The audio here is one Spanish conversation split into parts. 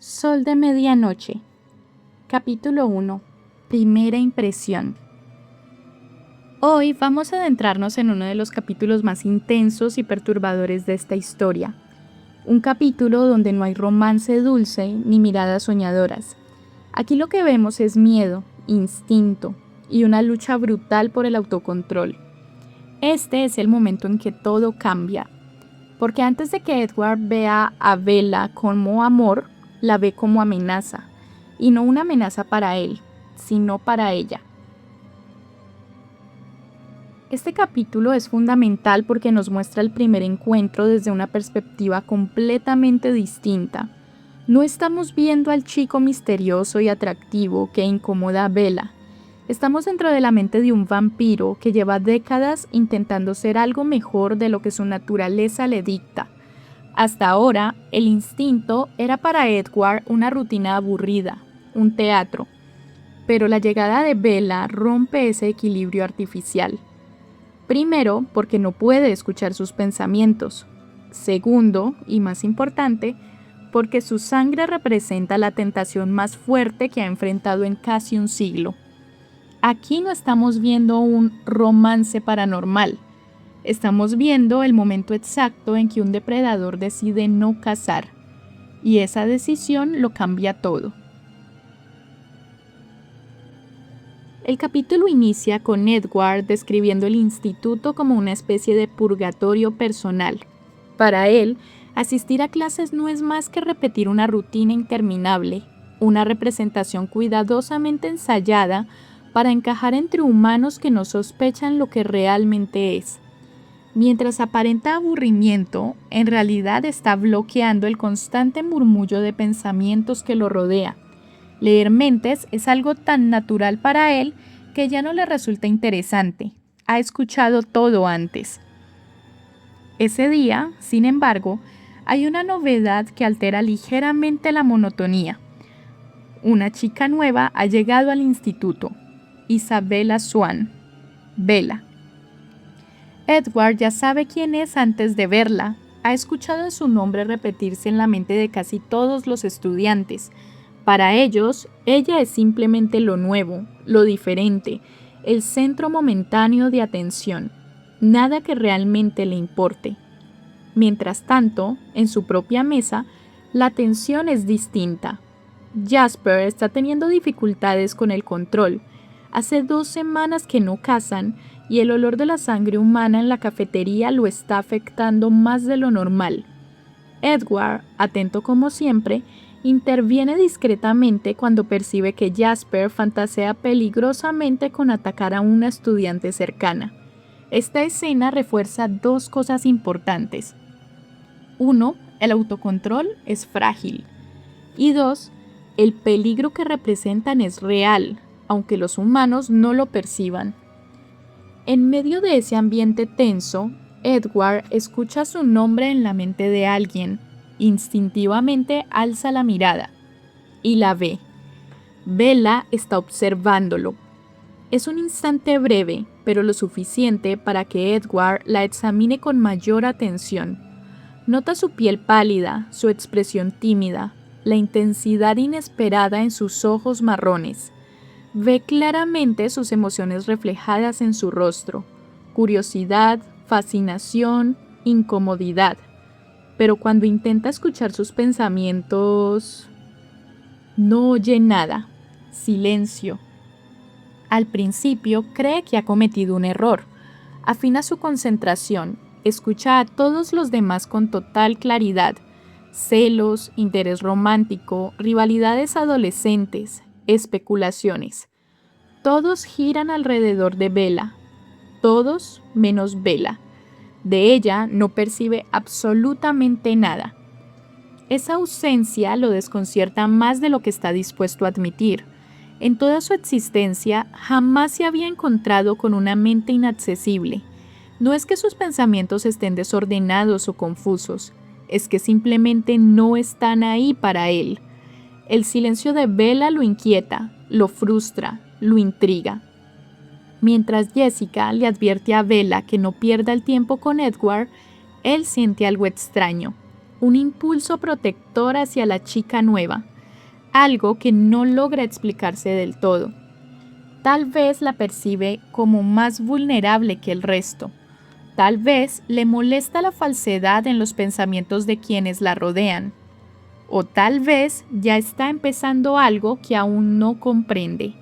Sol de medianoche. Capítulo 1. Primera impresión. Hoy vamos a adentrarnos en uno de los capítulos más intensos y perturbadores de esta historia. Un capítulo donde no hay romance dulce ni miradas soñadoras. Aquí lo que vemos es miedo, instinto y una lucha brutal por el autocontrol. Este es el momento en que todo cambia, porque antes de que Edward vea a Bella como amor, la ve como amenaza, y no una amenaza para él, sino para ella. Este capítulo es fundamental porque nos muestra el primer encuentro desde una perspectiva completamente distinta. No estamos viendo al chico misterioso y atractivo que incomoda a Bella. Estamos dentro de la mente de un vampiro que lleva décadas intentando ser algo mejor de lo que su naturaleza le dicta. Hasta ahora, el instinto era para Edward una rutina aburrida, un teatro, pero la llegada de Bella rompe ese equilibrio artificial. Primero, porque no puede escuchar sus pensamientos. Segundo, y más importante, porque su sangre representa la tentación más fuerte que ha enfrentado en casi un siglo. Aquí no estamos viendo un romance paranormal. Estamos viendo el momento exacto en que un depredador decide no cazar, y esa decisión lo cambia todo. El capítulo inicia con Edward describiendo el instituto como una especie de purgatorio personal. Para él, asistir a clases no es más que repetir una rutina interminable, una representación cuidadosamente ensayada para encajar entre humanos que no sospechan lo que realmente es. Mientras aparenta aburrimiento, en realidad está bloqueando el constante murmullo de pensamientos que lo rodea. Leer mentes es algo tan natural para él que ya no le resulta interesante. Ha escuchado todo antes. Ese día, sin embargo, hay una novedad que altera ligeramente la monotonía. Una chica nueva ha llegado al instituto, Isabella Swan, Bella. Edward ya sabe quién es antes de verla. Ha escuchado su nombre repetirse en la mente de casi todos los estudiantes. Para ellos, ella es simplemente lo nuevo, lo diferente, el centro momentáneo de atención, nada que realmente le importe. Mientras tanto, en su propia mesa, la atención es distinta. Jasper está teniendo dificultades con el control. Hace 2 semanas que no cazan y el olor de la sangre humana en la cafetería lo está afectando más de lo normal. Edward, atento como siempre, interviene discretamente cuando percibe que Jasper fantasea peligrosamente con atacar a una estudiante cercana. Esta escena refuerza 2 cosas importantes. 1. El autocontrol es frágil. Y 2. El peligro que representan es real, aunque los humanos no lo perciban. En medio de ese ambiente tenso, Edward escucha su nombre en la mente de alguien. Instintivamente alza la mirada y la ve. Bella está observándolo. Es un instante breve, pero lo suficiente para que Edward la examine con mayor atención. Nota su piel pálida, su expresión tímida, la intensidad inesperada en sus ojos marrones. Ve claramente sus emociones reflejadas en su rostro: curiosidad, fascinación, incomodidad. Pero cuando intenta escuchar sus pensamientos, no oye nada. Silencio. Al principio cree que ha cometido un error. Afina su concentración, escucha a todos los demás con total claridad. Celos, interés romántico, rivalidades adolescentes, especulaciones. Todos giran alrededor de Bella. Todos menos Bella. De ella no percibe absolutamente nada. Esa ausencia lo desconcierta más de lo que está dispuesto a admitir. En toda su existencia jamás se había encontrado con una mente inaccesible. No es que sus pensamientos estén desordenados o confusos, es que simplemente no están ahí para él. El silencio de Bella lo inquieta, lo frustra, lo intriga. Mientras Jessica le advierte a Bella que no pierda el tiempo con Edward, él siente algo extraño, un impulso protector hacia la chica nueva. algo que no logra explicarse del todo. Tal vez la percibe como más vulnerable que el resto. Tal vez le molesta la falsedad en los pensamientos de quienes la rodean. O tal vez ya está empezando algo que aún no comprende.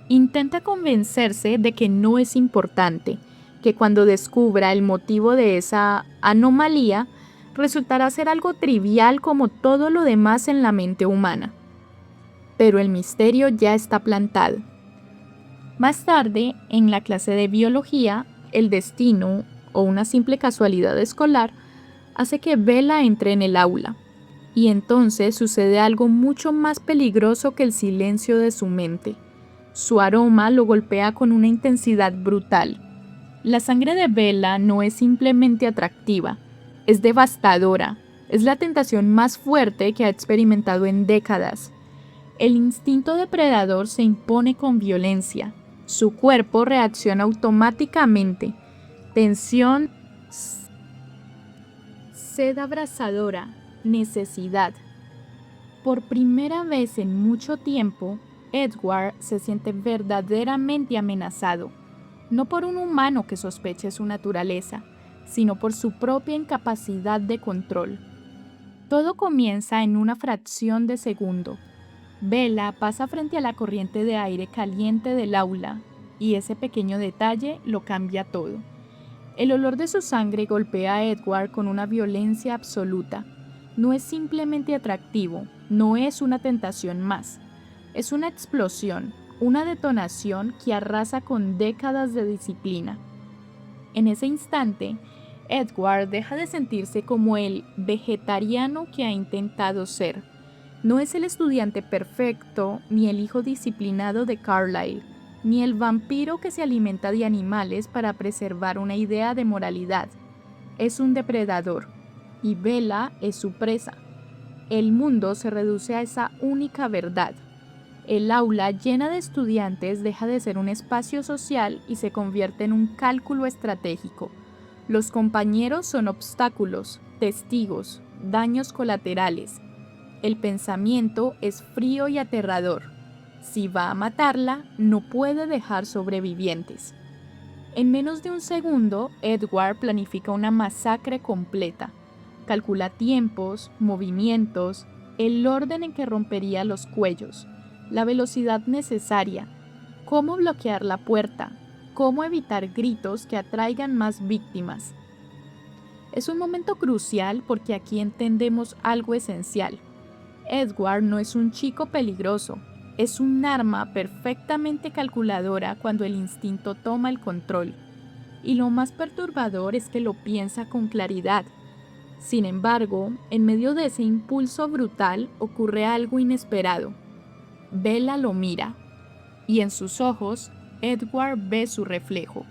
Intenta convencerse de que no es importante, que cuando descubra el motivo de esa anomalía, resultará ser algo trivial como todo lo demás en la mente humana. Pero el misterio ya está plantado. Más tarde, en la clase de biología, el destino, o una simple casualidad escolar, hace que Bella entre en el aula. Y entonces sucede algo mucho más peligroso que el silencio de su mente. Su aroma lo golpea con una intensidad brutal. La sangre de Bella no es simplemente atractiva, es devastadora. Es la tentación más fuerte que ha experimentado en décadas. El instinto depredador se impone con violencia. Su cuerpo reacciona automáticamente. Tensión, sed abrasadora, necesidad. Por primera vez en mucho tiempo, Edward se siente verdaderamente amenazado, no por un humano que sospeche su naturaleza, sino por su propia incapacidad de control. Todo comienza en una fracción de segundo. Bella pasa frente a la corriente de aire caliente del aula, y ese pequeño detalle lo cambia todo. El olor de su sangre golpea a Edward con una violencia absoluta. No es simplemente atractivo, no es una tentación más. Es una explosión, una detonación que arrasa con décadas de disciplina. En ese instante, Edward deja de sentirse como el vegetariano que ha intentado ser. No es el estudiante perfecto, ni el hijo disciplinado de Carlyle, ni el vampiro que se alimenta de animales para preservar una idea de moralidad. Es un depredador, y Bella es su presa. El mundo se reduce a esa única verdad. El aula llena de estudiantes deja de ser un espacio social y se convierte en un cálculo estratégico. Los compañeros son obstáculos, testigos, daños colaterales. El pensamiento es frío y aterrador. Si va a matarla, no puede dejar sobrevivientes. En menos de un segundo, Edward planifica una masacre completa. Calcula tiempos, movimientos, el orden en que rompería los cuellos, la velocidad necesaria, cómo bloquear la puerta, cómo evitar gritos que atraigan más víctimas. Es un momento crucial porque aquí entendemos algo esencial. Edward no es un chico peligroso, es un arma perfectamente calculadora cuando el instinto toma el control. Y lo más perturbador es que lo piensa con claridad. Sin embargo, en medio de ese impulso brutal ocurre algo inesperado. Bella lo mira, y en sus ojos, Edward ve su reflejo,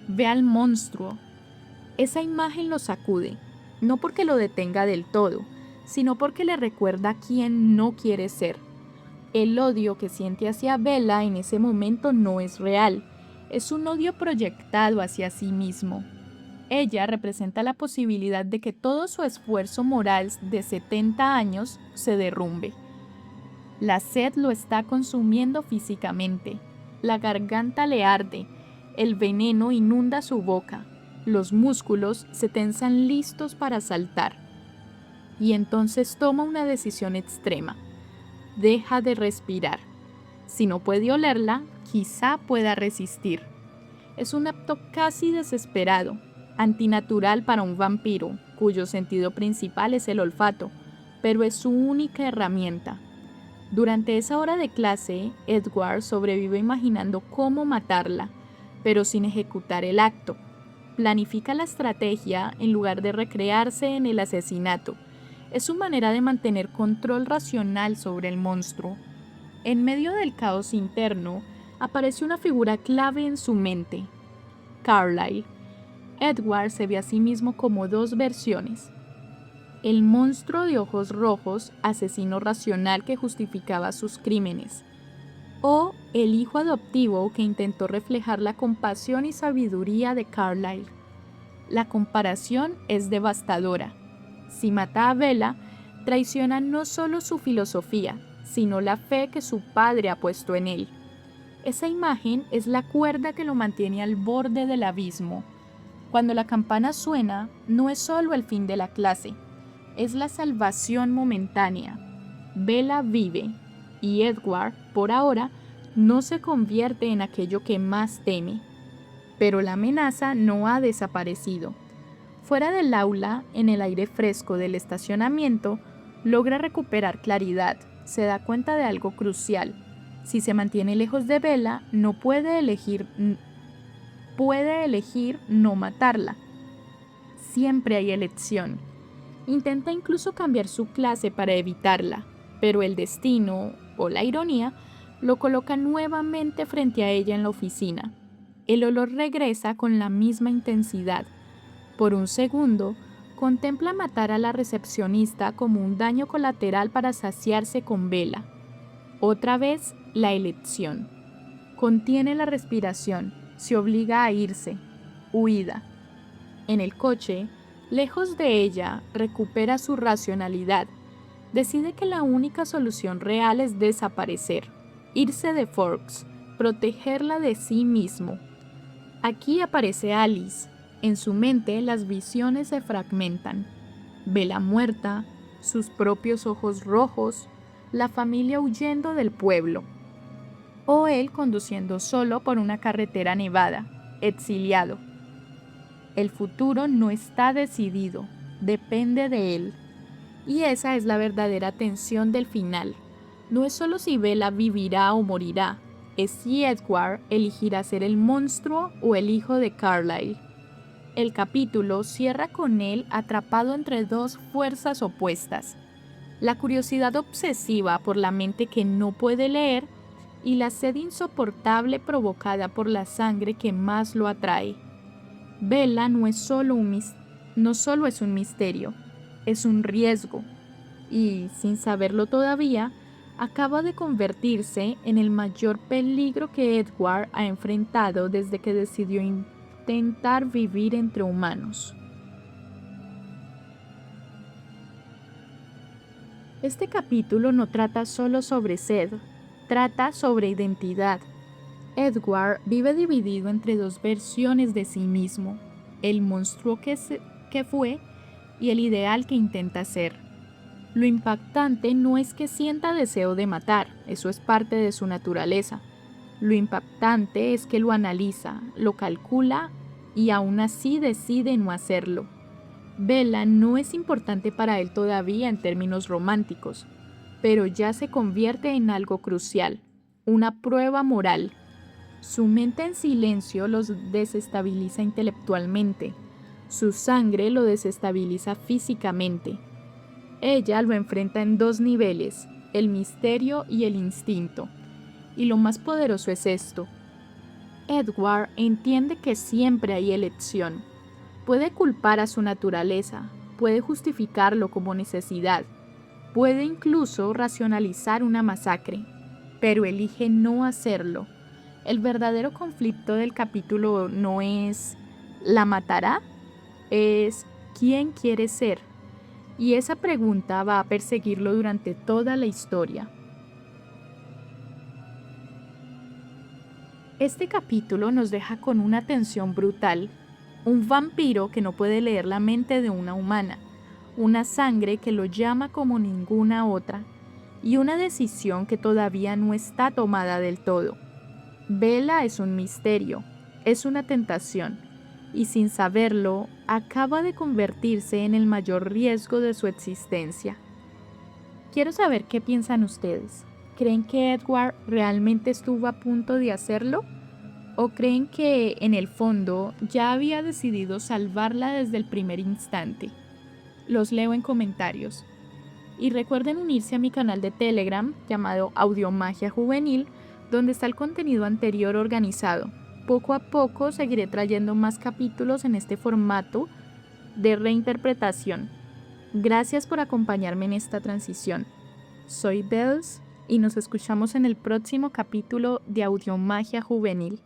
ve al monstruo. Esa imagen lo sacude, no porque lo detenga del todo, sino porque le recuerda quién no quiere ser. El odio que siente hacia Bella en ese momento no es real, es un odio proyectado hacia sí mismo. Ella representa la posibilidad de que todo su esfuerzo moral de 70 años se derrumbe. La sed lo está consumiendo físicamente, la garganta le arde, el veneno inunda su boca, los músculos se tensan listos para saltar. Y entonces toma una decisión extrema. Deja de respirar. Si no puede olerla, quizá pueda resistir. Es un acto casi desesperado, antinatural para un vampiro, cuyo sentido principal es el olfato, pero es su única herramienta. Durante esa hora de clase, Edward sobrevive imaginando cómo matarla, pero sin ejecutar el acto. Planifica la estrategia en lugar de recrearse en el asesinato. Es su manera de mantener control racional sobre el monstruo. En medio del caos interno, aparece una figura clave en su mente: Carlyle. Edward se ve a sí mismo como dos versiones. El monstruo de ojos rojos, asesino racional que justificaba sus crímenes, o el hijo adoptivo que intentó reflejar la compasión y sabiduría de Carlyle. La comparación es devastadora. Si mata a Bella, traiciona no solo su filosofía, sino la fe que su padre ha puesto en él. Esa imagen es la cuerda que lo mantiene al borde del abismo. Cuando la campana suena, no es solo el fin de la clase, es la salvación momentánea. Bella vive, y Edward, por ahora, no se convierte en aquello que más teme. Pero la amenaza no ha desaparecido. Fuera del aula, en el aire fresco del estacionamiento, logra recuperar claridad, se da cuenta de algo crucial. Si se mantiene lejos de Bella, no puede elegir no matarla. Siempre hay elección. Intenta incluso cambiar su clase para evitarla, pero el destino, o la ironía, lo coloca nuevamente frente a ella en la oficina. El olor regresa con la misma intensidad. Por un segundo, contempla matar a la recepcionista como un daño colateral para saciarse con Bella. Otra vez, la elección. Contiene la respiración, se obliga a irse. Huida. En el coche, lejos de ella, recupera su racionalidad. Decide que la única solución real es desaparecer, irse de Forks, protegerla de sí mismo. Aquí aparece Alice. En su mente las visiones se fragmentan. Bella muerta, sus propios ojos rojos, la familia huyendo del pueblo. O él conduciendo solo por una carretera nevada, exiliado. El futuro no está decidido, depende de él. Y esa es la verdadera tensión del final. No es solo si Bella vivirá o morirá, es si Edward elegirá ser el monstruo o el hijo de Carlyle. El capítulo cierra con él atrapado entre dos fuerzas opuestas: la curiosidad obsesiva por la mente que no puede leer y la sed insoportable provocada por la sangre que más lo atrae. Bella no solo es un misterio, es un riesgo, y, sin saberlo todavía, acaba de convertirse en el mayor peligro que Edward ha enfrentado desde que decidió intentar vivir entre humanos. Este capítulo no trata solo sobre sed, trata sobre identidad. Edward vive dividido entre dos versiones de sí mismo, el monstruo que fue y el ideal que intenta ser. Lo impactante no es que sienta deseo de matar, eso es parte de su naturaleza. Lo impactante es que lo analiza, lo calcula y aún así decide no hacerlo. Bella no es importante para él todavía en términos románticos, pero ya se convierte en algo crucial, una prueba moral. Su mente en silencio los desestabiliza intelectualmente, su sangre lo desestabiliza físicamente. Ella lo enfrenta en dos niveles, el misterio y el instinto. Y lo más poderoso es esto: Edward entiende que siempre hay elección. Puede culpar a su naturaleza, puede justificarlo como necesidad, puede incluso racionalizar una masacre, pero elige no hacerlo. El verdadero conflicto del capítulo no es ¿la matará? Es ¿quién quiere ser? Y esa pregunta va a perseguirlo durante toda la historia. Este capítulo nos deja con una tensión brutal. Un vampiro que no puede leer la mente de una humana, una sangre que lo llama como ninguna otra, y una decisión que todavía no está tomada del todo. Bella es un misterio, es una tentación, y sin saberlo, acaba de convertirse en el mayor riesgo de su existencia. Quiero saber qué piensan ustedes. ¿Creen que Edward realmente estuvo a punto de hacerlo? ¿O creen que, en el fondo, ya había decidido salvarla desde el primer instante? Los leo en comentarios. Y recuerden unirse a mi canal de Telegram llamado Audiomagia Juvenil, donde está el contenido anterior organizado. Poco a poco seguiré trayendo más capítulos en este formato de reinterpretación. Gracias por acompañarme en esta transición. Soy Bells y nos escuchamos en el próximo capítulo de Audiomagia Juvenil.